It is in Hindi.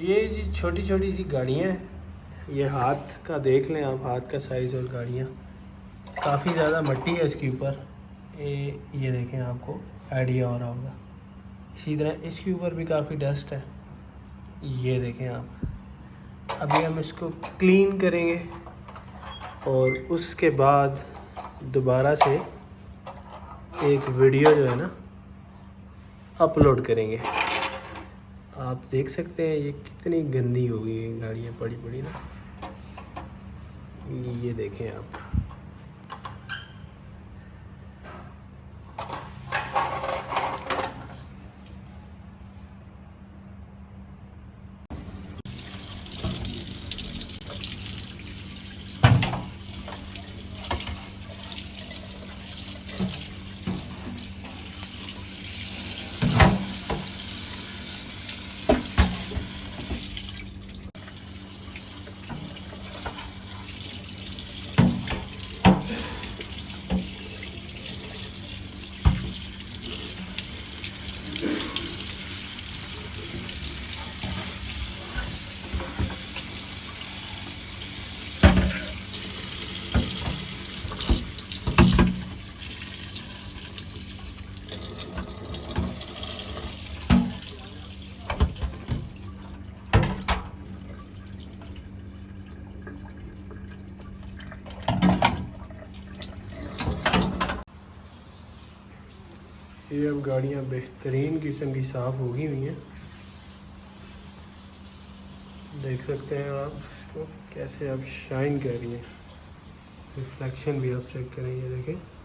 ये जी छोटी छोटी सी गाड़ियाँ हैं, ये हाथ का देख लें आप, हाथ का साइज़। और गाड़ियाँ काफ़ी ज़्यादा मट्टी है इसके ऊपर, ये देखें, आपको आइडिया हो रहा होगा। इसी तरह इसके ऊपर भी काफ़ी डस्ट है, ये देखें आप। अभी हम इसको क्लीन करेंगे और उसके बाद दोबारा से एक वीडियो जो है ना अपलोड करेंगे। आप देख सकते हैं ये कितनी गंदी हो गई है गाड़ियाँ पड़ी पड़ी ना, ये देखें आप। ये अब गाड़ियाँ बेहतरीन किस्म की साफ़ होगी हुई हैं, देख सकते हैं आप इसको कैसे अब शाइन कर रही हैं। रिफ्लेक्शन भी आप चेक करें, ये देखें।